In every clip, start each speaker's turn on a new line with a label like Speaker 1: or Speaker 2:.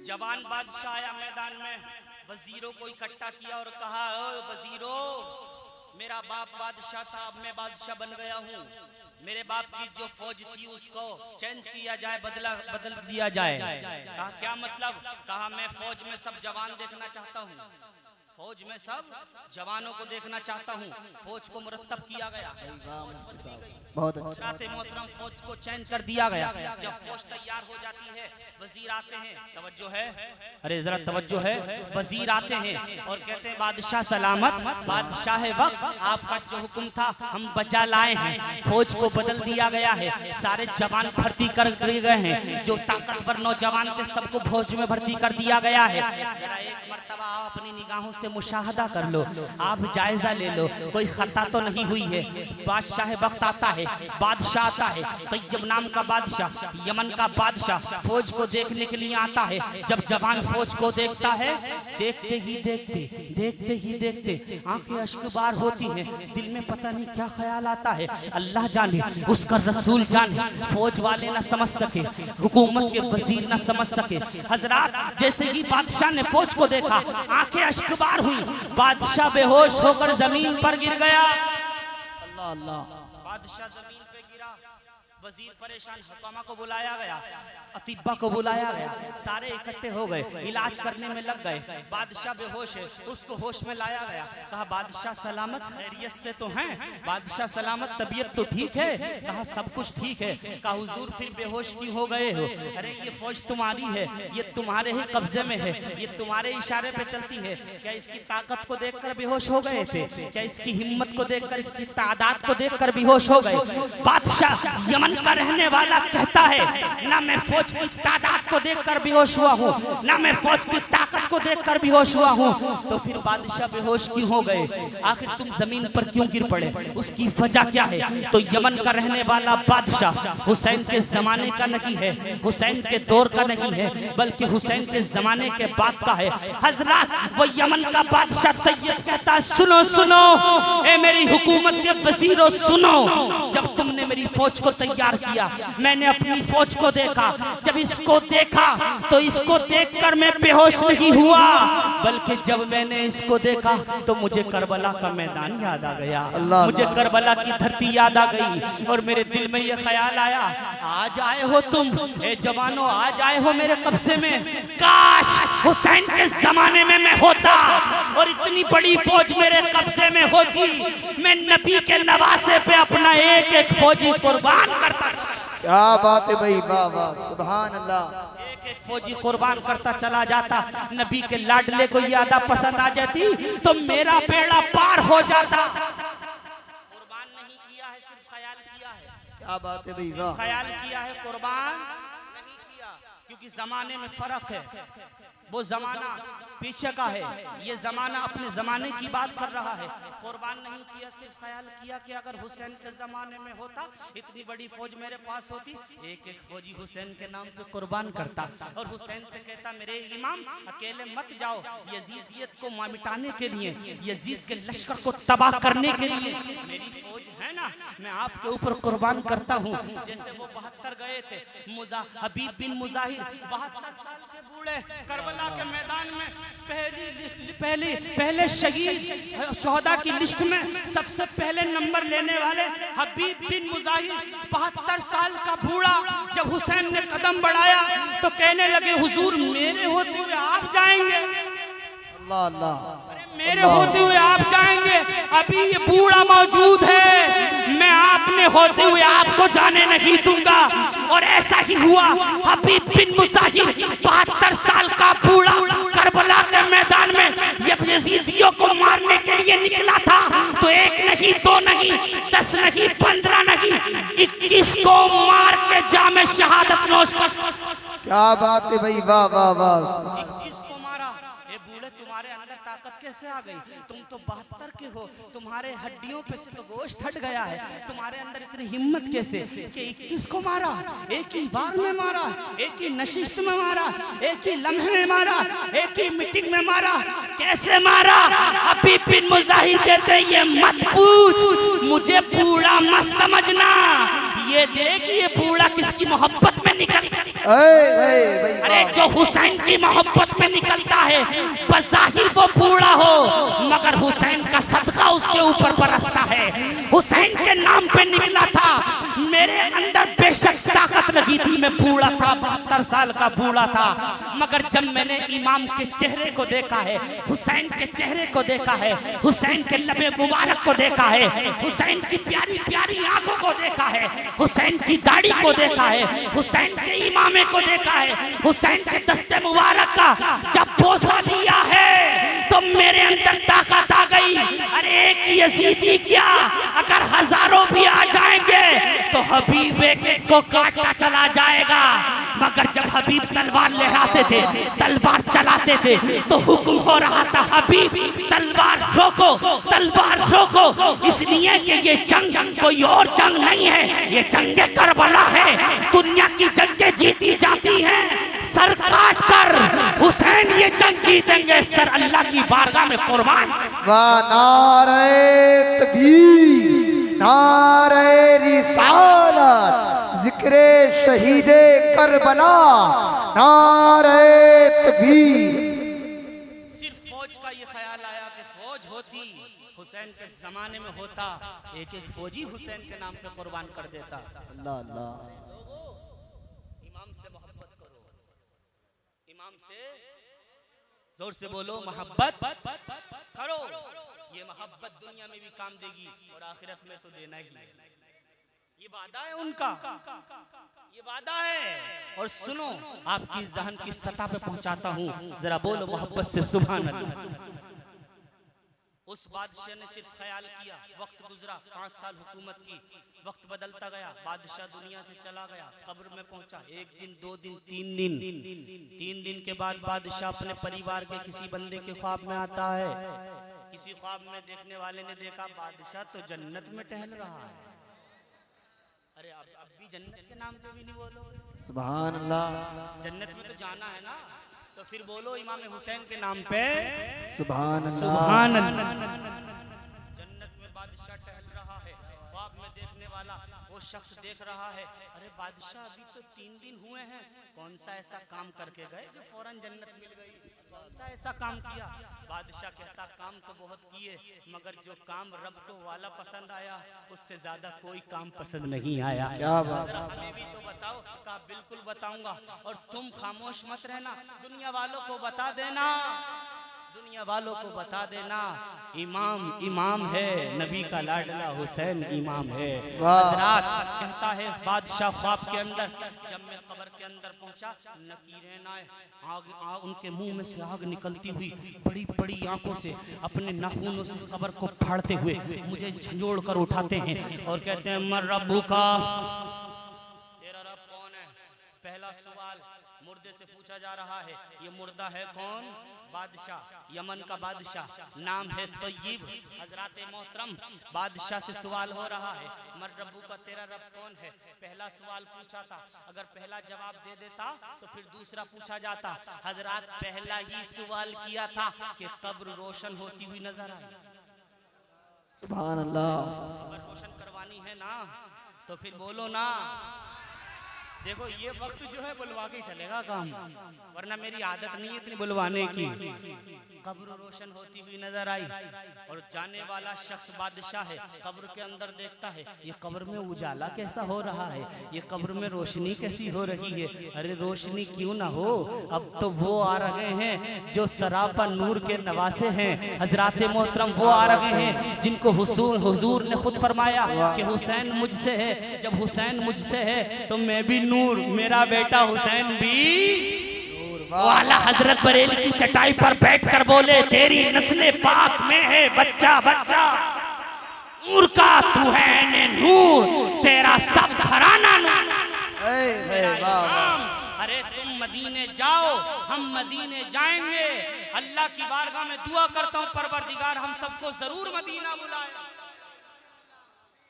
Speaker 1: जवान बादशाह आया मैदान में, वजीरों को इकट्ठा किया और कहा, ओ वजीरों, मेरा बाप बादशाह था, अब मैं बादशाह बन गया हूँ। मेरे बाप की जो फौज थी उसको चेंज किया जाए, बदल दिया जाए। कहा क्या मतलब? कहा मैं फौज में सब जवान देखना चाहता हूँ, फौज में सब जवानों को देखना चाहता हूँ। फौज को मुरत्तब किया गया,
Speaker 2: बहुत अच्छा।
Speaker 1: मोहतरम फौज को चेंज कर दिया गया। जब फौज तैयार हो जाती है, वजीर आते हैं, तवज्जो है, अरे जरा तवज्जो है, वजीर आते हैं और कहते हैं बादशाह सलामत, बादशाह वक्त, आपका जो हुक्म था हम बचा लाए हैं। फौज को बदल दिया गया है, सारे जवान भर्ती कर दिए गए हैं, जो ताकतवर नौजवान थे सबको फौज में भर्ती कर दिया गया है। जरा एक मर्तबा आप अपनी निगाहों से मुशाहदा कर लो, आप जायजा ले लो, कोई खता तो नहीं हुई है। बादशाह वक्त आता है, बादशाह आता है, तैयब नाम का बादशाह, यमन का बादशाह फौज को देखने के लिए आता है। जब जवान फौज को देखता है, देखते ही देखते आंखें अश्कबार होती हैं, दिल में पता नहीं क्या ख्याल आता है। अल्लाह जाने, उसका रसूल जाने, फौज वाले ना समझ सके, हुकूमत के वजीर ना समझ सके। हजरात, जैसे ही बादशाह ने फौज को देखा, आंखें अश्कबार हुई, बादशाह बेहोश होकर जमीन पर गिर गया। अल्लाह अल्लाह, बादशाह जमीन पे गिरा, वजीर परेशान, हुकामा को बुलाया गया, अतिब्बा को बुलाया गया, सारे इकट्ठे हो गए, इलाज करने में लग गए। बादशाह बेहोश है, उसको होश में लाया गया। कहा बादशाह सलामत, खैरियत से तो हैं? बादशाह सलामत, तबीयत तो ठीक है? कहा सब कुछ ठीक है। कहा हुजूर फिर बेहोश क्यों हो गए हो? अरे ये फौज तुम्हारी है, ये तुम्हारे ही कब्जे में है, ये तुम्हारे इशारे पे चलती है। क्या इसकी ताकत को देखकर बेहोश हो गए थे? क्या इसकी हिम्मत को देखकर, इसकी तादाद को देखकर बेहोश हो गए? बादशाह यमन का रहने वाला कहता है, ना मैं फौज की तादाद को देखकर बेहोश हुआ हूँ, ना मैं फौज की ताकत को देखकर बेहोश हुआ हूँ। तो फिर बादशाह बेहोश क्यों हो गए? आखिर तुम जमीन पर क्यों गिर पड़े? उसकी वजह क्या है? तो यमन का रहने वाला बादशाह हुसैन के जमाने का नहीं है, हुसैन के दौर का नहीं है, बल्कि हुसैन के जमाने के बाद का है। हजरत, वो यमन का बादशाह तैयब कहता है, सुनो सुनो ए मेरी हुकूमत के वजीरों, सुनो, जब तुमने मेरी फौज को तैयार किया, मैंने अपनी फौज को देखा। जब इसको देखा तो इसको देखकर मैं बेहोश नहीं हुआ, बल्कि जब मैंने इसको देखा तो मुझे करबला का मैदान याद आ गया, मुझे करबला की धरती याद आ गई और मेरे दिल में ये ख्याल आया, आज आए हो तुम ए जवानों, आज आए हो मेरे कब्जे में। काश हुसैन के जमाने में मैं होता और इतनी बड़ी फौज मेरे कब्जे में होती, मैं नबी के नवासे पे अपना एक एक फौजी कुर्बान करता।
Speaker 2: क्या बात है भाई, वाह वाह, सुभान अल्लाह।
Speaker 1: एक एक फौजी कुर्बान करता चला जाता, नबी के लाडले को ये अदा पसंद आ जाती तो मेरा बेड़ा पार हो जाता। कुर्बान नहीं किया है, सिर्फ ख्याल किया है।
Speaker 2: क्या बात है भाई, वाह,
Speaker 1: ख्याल किया है, कुर्बान नहीं किया, क्योंकि जमाने में फर्क है। वो जमाना पीछे का है, ये जमाना अपने जमाने की बात कर रहा है। कुर्बान नहीं किया, सिर्फ ख्याल किया कि अगर हुसैन के जमाने में होता, इतनी बड़ी फौज मेरे पास होती, एक एक फौजी हुसैन के नाम पे कुर्बान करता और हुसैन से कहता, मेरे इमाम अकेले मत जाओ, यजीदियत को मिटाने के लिए, यजीद के लश्कर को तबाह करने के लिए मेरी फौज है ना, मैं आपके ऊपर कुर्बान करता हूँ। जैसे वो 72 गए थे, हबीब बिन मुजाहिर 72 साल के बूढ़े, करबला के मैदान में पहले शहीद शोहदा की लिस्ट में सबसे पहले नंबर लेने वाले हबीब बिन मुजाहिर 72 साल का बूढ़ा, जब हुसैन ने कदम बढ़ाया तो कहने लगे, हुजूर मेरे होते हुए आप जाएंगे?
Speaker 2: अल्लाह अल्लाह,
Speaker 1: मेरे होते हुए आप जाएंगे? अभी ये बूढ़ा मौजूद है, मैं आपने होते हुए आपको जाने नहीं दूंगा। और ऐसा ही हुआ, हबीब बिन मुजाहिर 72 साल का बूढ़ा करबला के मैदान में यजीदियों को मारने के लिए निकला था, तो एक नहीं, दो नहीं, 10 नहीं, 15 नहीं, 21 को मार के जामे शहादत नोश कर।
Speaker 2: क्या बात है भाई, वाह वाह वाह।
Speaker 1: 21 को मारा। ये बूढ़े, तुम्हारे अंदर ताकत कैसे आ गई? तुम तो 72 के हो, तुम्हारे हड्डियों पे से तो गोश्त हट गया है, तुम्हारे अंदर इतनी हिम्मत कैसे कि 21 को मारा? एक ही बार में मारा, एक ही नशिस्त में मारा, एक ही लम्हे में मारा, एक ही मीटिंग में मारा, कैसे मारा? हबीब बिन मुजाहिर कहते, ये मत पूछ, मुझे बूढ़ा मत समझना, ये देख ये बूढ़ा किसकी मोहब्बत में निकल
Speaker 2: भाई
Speaker 1: अरे जो हुसैन की मोहब्बत में निकलता है बज़ाहिर वो बूढ़ा हो मगर हुसैन का सदका उसके ऊपर बरसता है। हुसैन के नाम पे निकला था, मेरे अंदर बेशक ताकत लगी थी, मैं बूढ़ा था, 72 साल का बूढ़ा था, मगर जब मैंने इमाम के चेहरे को देखा है, हुसैन के चेहरे को देखा है, हुसैन के लबे मुबारक को देखा है, हुसैन की प्यारी प्यारी आंखों को देखा है, हुसैन की दाढ़ी को देखा है, हुसैन के इमामे को देखा है, हुसैन के दस्ते मुबारक का जब बोसा लिया है तो मेरे अंदर ताकत आ गई। अरे एक यजीदी क्या, अगर हजारों भी आ जाएंगे तो हबीब एक को काटता चला जाएगा। मगर जब हबीब तलवार ले आते थे, तलवार चलाते थे तो हुक्म हो रहा था हबीब तलवार रोको, तलवार रोको, इसलिए कि ये जंग कोई और जंग नहीं है, ये जंग करबला है। दुनिया की जंगें जीती जाती हैं सर काट कर, हुसैन ये जंग जीतेंगे सर अल्लाह की बारगाह में कुर्बान।
Speaker 2: वाह नारे तकबीर, नारे रिसालत, जिक्रे शहीदे करबला, नारे तकबीर।
Speaker 1: सिर्फ फौज का ये ख्याल आया कि फौज होती हुसैन के जमाने में होता, एक एक फौजी हुसैन के नाम पे कुर्बान कर देता।
Speaker 2: अल्लाह अल्लाह।
Speaker 1: इमाम से मोहब्बत करो, इमाम से जोर से बोलो मोहब्बत करो। ये मोहब्बत दुनिया में भी काम देगी और आखिरत में तो देना ही है। ये वादा है उनका, ये वादा है। और सुनो, आपकी जहन की सतह पे पहुंचाता हूँ, जरा बोलो मोहब्बत से सुभान अल्लाह। उस बादशाह ने सिर्फ ख्याल किया, वक्त गुजरा, 5 साल हुकूमत की, वक्त बदलता गया, बादशाह दुनिया से चला गया, कब्र में पहुंचा, 1 दिन 2 दिन 3 दिन, 3 दिन के बाद बादशाह अपने परिवार के किसी बंदे के ख्वाब में आता है। किसी ख्वाब में देखने वाले ने देखा बादशाह तो जन्नत में टहल रहा है। अरे अब भी जन्नत के नाम पे भी नहीं बोलो
Speaker 2: सुभान अल्लाह।
Speaker 1: जन्नत में तो जाना है ना, तो फिर बोलो इमाम हुसैन के नाम पे
Speaker 2: सुभान अल्लाह।
Speaker 1: सुभान अल्लाह। जन्नत में बादशाह टहल रहा है, ख्वाब में देखने वाला वो शख्स देख रहा है, अरे बादशाह अभी तो 3 दिन हुए हैं, कौन सा ऐसा काम करके गए जो फौरन जन्नत मिल गई, कौन सा ऐसा काम किया। बादशाह कहता काम तो बहुत किए मगर जो काम रब को वाला पसंद आया उससे ज्यादा कोई काम पसंद नहीं आया।
Speaker 2: क्या बात।
Speaker 1: हमें भी तो बताओ। कहा बिल्कुल बताऊंगा और तुम खामोश मत रहना, दुनिया वालों को बता देना, दुनिया वालों को बता देना इमाम इमाम है, नबी का लाडला हुसैन इमाम है। हजरात कहता है बादशाह ख्वाब के अंदर, जब मैं कब्र के अंदर पहुंचा, नकीरें ना आग उनके मुंह में से आग निकलती हुई बड़ी बड़ी आंखों से अपने नाखूनों से कब्र को फाड़ते हुए मुझे झंझोड़ कर उठाते हैं और कहते हैं मर रब्बू का, तेरा रब कौन है। पहला सवाल मुर्दे से पूछा जा रहा है, ये मुर्दा है कौन। बादशाह, यमन का बादशाह, नाम है तय्यब। हजरत मोहतरम बादशाह से सवाल हो रहा है मर रब्बू का, तेरा रब कौन है। पहला सवाल पूछा था, अगर पहला जवाब दे देता तो फिर दूसरा पूछा जाता। हजरत पहला ही सवाल किया था कि कब्र रोशन होती हुई नजर आई।
Speaker 2: सुभान अल्लाह।
Speaker 1: कब्र रोशन करवानी है ना, तो फिर बोलो ना। देखो ये वक्त जो है बुलवा के चलेगा काम, वरना मेरी आदत नहीं है इतनी बुलवाने की। कब्र रोशन होती हुई नजर आई और जाने वाला शख्स बादशाह है, कब्र के अंदर देखता है ये कब्र में उजाला कैसा हो रहा है, ये कब्र में रोशनी कैसी हो रही है। अरे रोशनी क्यों ना हो, अब तो वो आ रहे हैं जो सरापा नूर के नवासे हैं। हजरत मोहतरम वो आ रहे हैं जिनको हुजूर ने खुद फरमाया कि हुसैन मुझसे है, जब हुसैन मुझसे है तो मैं भी नूर, मेरा बेटा हुसैन भी। वाला हजरत बरेली की चटाई पर बैठकर बोले तेरी नस्ले पाक में है बच्चा बच्चा, नूर का तू है ने नूर, तेरा सब घराना नूर। अरे तुम मदीने जाओ, हम मदीने जाएंगे। अल्लाह की बारगाह में दुआ करता हूँ परवरदिगार हम सबको जरूर मदीना बुलाए।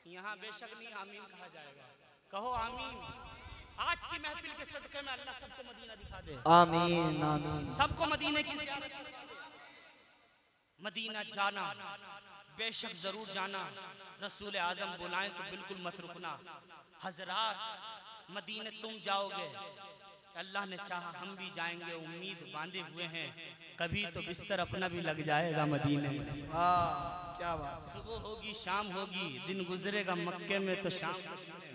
Speaker 1: यहाँ बेशक नहीं आमीन कहा जाएगा, कहो आमीन। आज की महफिल के सदके में अल्लाह सबको मदीना दिखा दे।
Speaker 2: आमीन आमीन।
Speaker 1: सबको मदीने की मदीना जाना बेशक जरूर जाना, रसूल आजम बुलाएं तो बिल्कुल मत रुकना। हजरात मदीने तुम जाओगे, अल्लाह ने चाहा हम भी जाएंगे, उम्मीद बांधे हुए हैं, कभी तो बिस्तर अपना भी लग जाएगा मदीने में।
Speaker 2: हाँ क्या बात।
Speaker 1: सुबह होगी शाम होगी, दिन गुजरेगा मक्के में तो शाम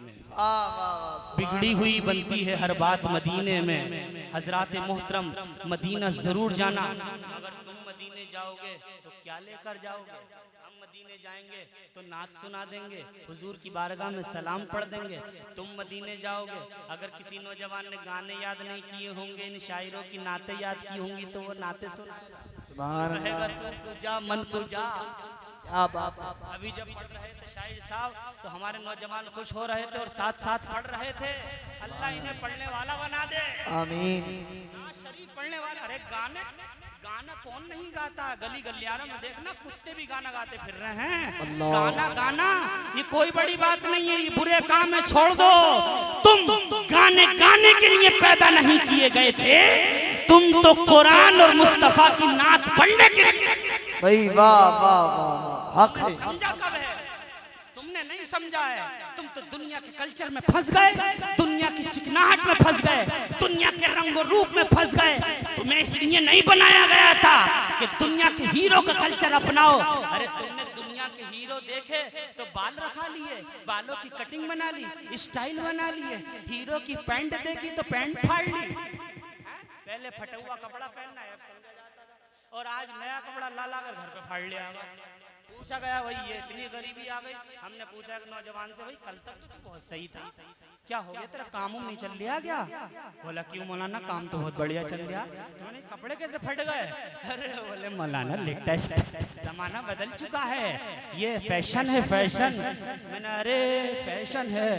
Speaker 1: में।
Speaker 2: वाह वाह वाह।
Speaker 1: बिगड़ी हुई बनती है हर बात मदीने में। हजरात मोहतरम मदीना जरूर जाना। अगर तुम मदीने जाओगे तो क्या लेकर जाओगे? हम मदीने जाएंगे तो नात सुना देंगे, हुजूर की बारगाह में सलाम पढ़ देंगे। तुम मदीने जाओगे, अगर किसी नौजवान ने गाने याद नहीं किए होंगे, इन शायरों की नाते याद की होंगी, तो वो नाते सुना रहेगा। तू जा मन को जा।
Speaker 2: क्या बात।
Speaker 1: अभी जब पढ़ रहे थे शाहिर साहब तो हमारे नौजवान खुश हो रहे थे और साथ साथ पढ़ रहे थे। अल्लाह इन्हें पढ़ने वाला बना दे,
Speaker 2: आमीन।
Speaker 1: शरीफ पढ़ने वाला। अरे गाना कौन नहीं गाता? गली गलियारों में देखना कुत्ते भी गाना गाते फिर रहे हैं। गाना ये कोई बड़ी बात नहीं है, ये बुरे काम में छोड़ दो। तुम गाने के लिए पैदा नहीं किए गए थे, तुम तो कुरान और मुस्तफा की नात पढ़ने के लिए।
Speaker 2: भाई वाह वाह वाह, हक है।
Speaker 1: समझा कब है? तुमने नहीं समझा है। तुम तो दुनिया के कल्चर में फंस गए, दुनिया की चिकनाहट में फंस गए, दुनिया के रंगो रूप में फंस गए। तुम्हें इसलिए नहीं बनाया गया था कि दुनिया के हीरो का कल्चर अपनाओ। अरे तुमने दुनिया के हीरो देखे तो बाल रखा लिए, बालों की कटिंग बना ली, स्टाइल बना लिए। हीरो की पैंट देखी तो पैंट फाड़ ली। पहले फटा हुआ कपड़ा पहनना है, अब समझा जाता था। और आज नया कपड़ा ला ला कर घर पे फाड़ लिया। पूछा गया भाई ये इतनी गरीबी आ गई। हमने पूछा एक नौजवान से, भाई कल तक तो तू बहुत सही था, क्या हो गया तेरा? काम नहीं चल लिया क्या? बोला क्यों मौलाना, काम तो बहुत बढ़िया चल रहा। मैंने कपड़े कैसे फट गए? अरे बोले मौलाना लेटेस्ट जमाना बदल चुका है, ये फैशन है फैशन। मैंने अरे फैशन है,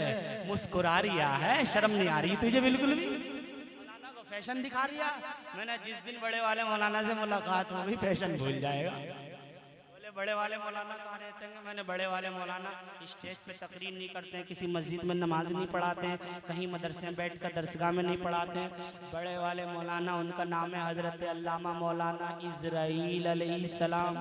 Speaker 1: मुस्कुरा रिया है, शर्म नहीं आ रही तुझे बिल्कुल भी? मौलाना को फैशन दिखा रिया। मैंने जिस दिन बड़े वाले मौलाना से मुलाकात हो गई फैशन भूल जाएगा। बड़े वाले मौलाना कहाँ रहते हैं? मैंने बड़े वाले मौलाना स्टेज पे तकरीर नहीं करते हैं, किसी मस्जिद में नमाज नहीं पढ़ाते हैं, कहीं मदरसे में बैठ कर दरसगाह में नहीं पढ़ाते हैं। बड़े वाले मौलाना, उनका नाम है हजरत अल्लामा मौलाना इज़राइल अलैहिस्सलाम।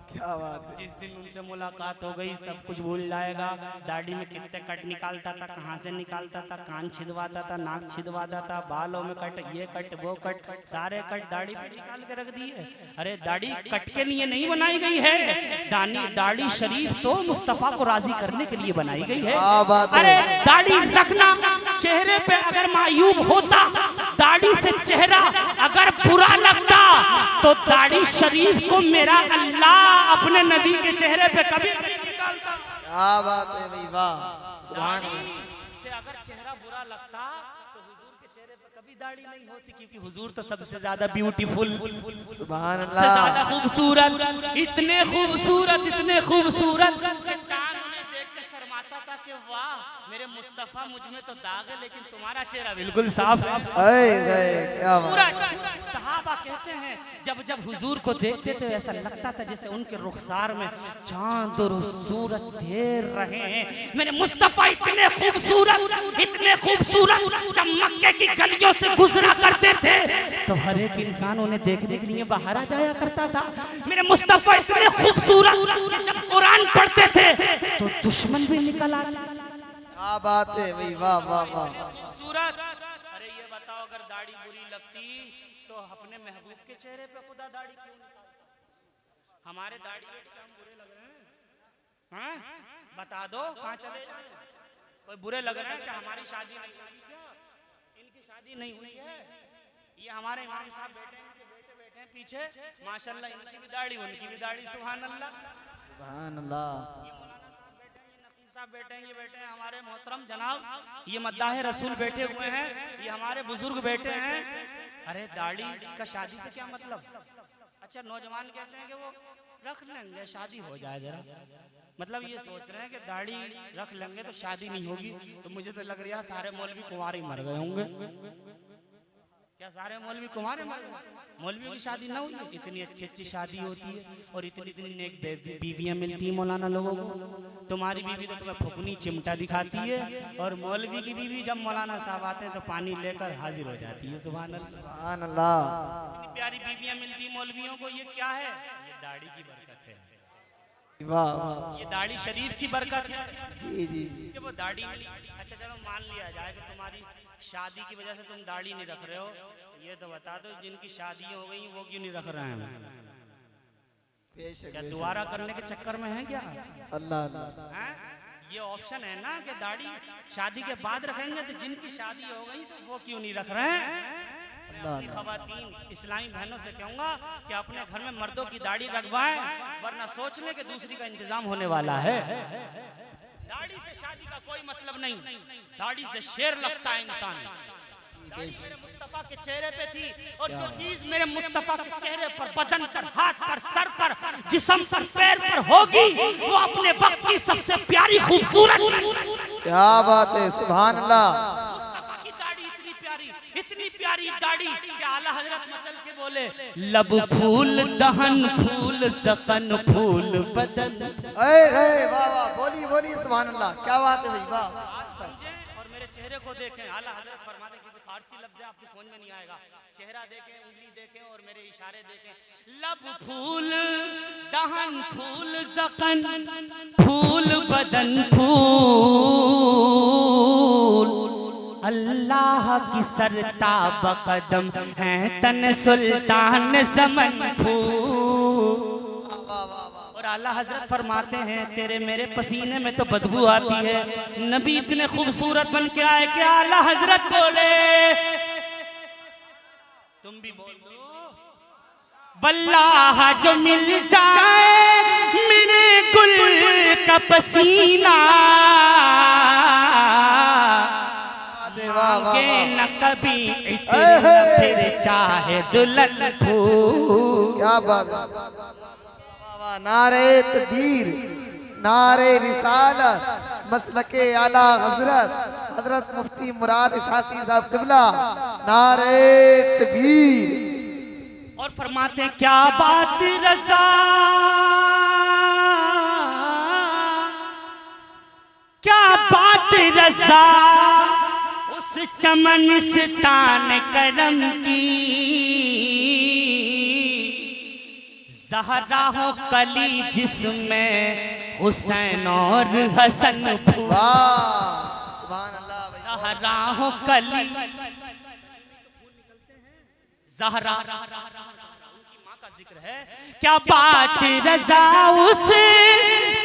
Speaker 2: क्या बात है।
Speaker 1: जिस दिन उनसे मुलाकात हो गई सब कुछ भूल जाएगा। दाढ़ी में कितने कट निकालता था, कहाँ से निकालता था, कान छिदवाता था, नाक छिदवाता था, बालों में कट, ये कट वो कट, सारे कट दाढ़ी पे निकाल के रख दिए। अरे दाढ़ी कट के लिए नहीं बनाई गई है, दाढ़ी शरीफ तो मुस्तफा को राजी करने के लिए बनाई गई है। अरे दाढ़ी रखना, चेहरे पे अगर मायूब होता, दाढ़ी से चेहरा अगर बुरा लगता, तो दाढ़ी शरीफ को मेरा अल्लाह अपने नबी के चेहरे पे कभी नहीं निकालता।
Speaker 2: क्या बात है भाई वाह, सुभान अल्लाह।
Speaker 1: से अगर चेहरा बुरा लगता तो हुजूर के चेहरे पे कभी दाढ़ी नहीं होती, क्योंकि हुजूर तो सबसे ज्यादा ब्यूटीफुल,
Speaker 2: सुभान
Speaker 1: सबसे
Speaker 2: अल्लाह,
Speaker 1: ज्यादा खूबसूरत, इतने खूबसूरत, इतने खूबसूरत कि चांद उन्हें देख के शर्माता था कि वाह मेरे मुस्तफा, मुझ में तो दाग है लेकिन तुम्हारा चेहरा बिल्कुल साफ है।
Speaker 2: क्या बात।
Speaker 1: सहाबा कहते हैं जब जब हुजूर को देखते तो ऐसा लगता था जैसे उनके रुखसार में चांद और सूरज तैर रहे हैं। मेरे मुस्तफा इतने खूबसूरत, जब मक्के की गलियों से गुजरा करते थे तो हर एक इंसान उन्हें देखने के लिए बाहर आ जाया करता था। मेरे मुस्तफा इतने खूबसूरत, जब कुरान पढ़ते थे तो दुश्मन भी निकल आते।
Speaker 2: क्या बात है भाई वाह वाह वाह,
Speaker 1: खूबसूरत। अरे ये बताओ अगर दाढ़ी बुरी लगती तो अपने महबूब के चेहरे पे खुदा दाढ़ी क्यों निकालता? हमारे दाढ़ी हम बुरे लग रहे हैं? हाँ? बता दो कहाँ चले जाए? कोई बुरे लग रहे हैं क्या? हमारी शादी नहीं हुई क्या? इनकी शादी नहीं हुई है? ये हमारे इमाम साहब बैठे हैं, इनके बेटे बैठे हैं पीछे, माशाल्लाह इनकी भी दाढ़ी उनकी भी दाढ़ी, सुभान अल्लाह
Speaker 2: सुभान अल्लाह।
Speaker 1: साहब बैठे हैं, ये बैठे हैं हमारे मोहतरम जनाब, ये मद्दाह रसूल बैठे हुए हैं, ये हमारे बुजुर्ग बैठे हैं। अरे दाढ़ी का शादी से क्या मतलब? अच्छा नौजवान कहते हैं कि वो रख लेंगे शादी हो जाए जरा, मतलब ये सोच रहे हैं कि दाढ़ी रख लेंगे तो शादी नहीं होगी। तो मुझे तो लग रहा है सारे मौलवी कुंवारे मर गए होंगे। क्या सारे मौलवी कुंवारे मर गए? मौलवियों की शादी ना हुई? इतनी अच्छी अच्छी शादी होती है और इतनी इतनी नेक बीवियां मिलती है मौलाना लोगों को। तुम्हारी बीवी तो तुम्हें फुकनी चिमटा दिखाती है और मौलवी की बीवी जब मौलाना साहब आते हैं तो पानी लेकर हाजिर हो जाती है। सुभान
Speaker 2: अल्लाह,
Speaker 1: इतनी प्यारी बीवियां मिलती मौलवियों को। ये क्या है? ये दाढ़ी की बरकत है।
Speaker 2: वाह वाह,
Speaker 1: ये दाढ़ी शरीफ की बरकत है।
Speaker 2: जी जी
Speaker 1: कि वो दाढ़ी मिली। अच्छा चलो मान लिया जाए कि तुम्हारी शादी की वजह से तुम दाढ़ी नहीं रख रहे हो, ये तो बता दो जिनकी शादी हो गई वो क्यों नहीं रख रहे हैं? क्या दोबारा करने के चक्कर में है क्या?
Speaker 2: अल्लाह अल्लाह।
Speaker 1: हैं? ये ऑप्शन है ना कि दाढ़ी शादी के बाद रखेंगे, तो जिनकी शादी हो गई तो वो क्यों नहीं रख रहे हैं? खवातीन इस्लामी बहनों से कहूंगा कि अपने घर में मर्दों की दाढ़ी रखवाएं, वरना सोच ले कि दूसरी का इंतजाम होने वाला है। दाढ़ी से शादी का कोई मतलब नहीं, दाढ़ी से शेर लगता है इंसान। दाढ़ी मेरे मुस्तफा के चेहरे पे थी, और जो चीज मेरे मुस्तफा के चेहरे पर, बदन पर, हाथ पर, सर पर, जिस्म पर, पैर पर होगी, वो अपने वक्त की सबसे प्यारी खूबसूरत।
Speaker 2: क्या बात है, सुभान अल्लाह।
Speaker 1: मुस्तफा की दाढ़ी इतनी प्यारी दाढ़ी कि आला हजरत मचल के बोले, लब फूल, दहन फूल, सकन फूल, बदन।
Speaker 2: वाह वाह, बोली बोली सुभान अल्लाह, क्या बात है भाई, वाह।
Speaker 1: और मेरे चेहरे को देखें, आला हजरत फरमाते क्योंकि फारसी लफ्ज़ है आपकी समझ में नहीं आएगा, चेहरा देखें, उंगली देखें और मेरे इशारे देखें। लब फूल, दहन फूल, सकन फूल, बदन फूल, अल्लाह की सरताब कदम है, तन सुल्तान ज़मन फूल। और आला हजरत फरमाते हैं तेरे मेरे पसीने में तो बदबू आती है, नबी इतने खूबसूरत बन के आए कि आला हजरत बोले, तुम भी बोल दो, वल्लाह जो मिल जाए मेरे गुल का पसीना, मांगे न कभी इतना फिर चाहे दुल्हन फूल।
Speaker 2: क्या बात है, नारे तकबीर, नारे रिसालत, मसलके आला हजरत हजरत मुफ्ती मुराद इसाकी साहब क़िबला, नारे तकबीर।
Speaker 1: और फरमाते हैं क्या बात रज़ा, क्या बात रज़ा, उस चमन सितान करम की, ज़हरा हो कली जिसमें हुसैन और हसन फूल।
Speaker 2: सुभान अल्लाह।
Speaker 1: ज़हरा हो कली, ज़हरा उनकी माँ का जिक्र है। क्या बात रज़ा उस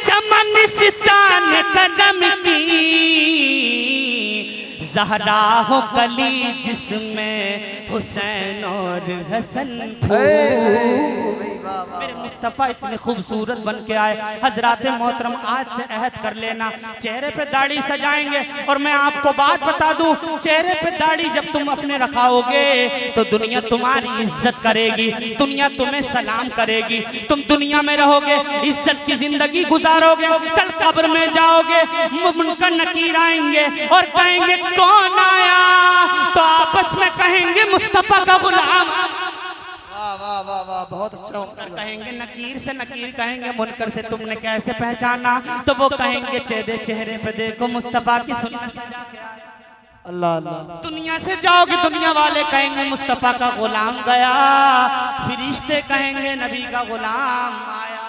Speaker 1: चमन सितान करम की, ज़हरा हो कली जिसमें हुसैन और हसन फूल। मेरे मुस्तफ़ा इतने खूबसूरत बन के आए। हजरात मोहतरम आज से अहद कर लेना, चेहरे पे दाढ़ी सजाएंगे। और मैं आपको बात बता दूं, चेहरे पे दाढ़ी जब तुम अपने रखाओगे तो दुनिया तुम्हारी इज्जत करेगी, दुनिया तुम्हें सलाम करेगी, तुम दुनिया में रहोगे, इज्जत की जिंदगी गुजारोगे। कल कब्र में जाओगे, मुनकर नकीर आएंगे और कहेंगे कौन आया, तो आपस में कहेंगे मुस्तफ़ा का गुलाम।
Speaker 2: वाह वाह वाह वाह, बहुत अच्छा।
Speaker 1: कहेंगे नकीर से नकीर कहेंगे मुनकर से तुमने कैसे पहचाना, तो वो कहेंगे चेहरे पे देखो मुस्तफ़ा की सुन्नत।
Speaker 2: अल्लाह अल्लाह।
Speaker 1: दुनिया से जाओगे, दुनिया वाले कहेंगे मुस्तफ़ा का गुलाम गया, फिरिश्ते कहेंगे नबी का गुलाम आया।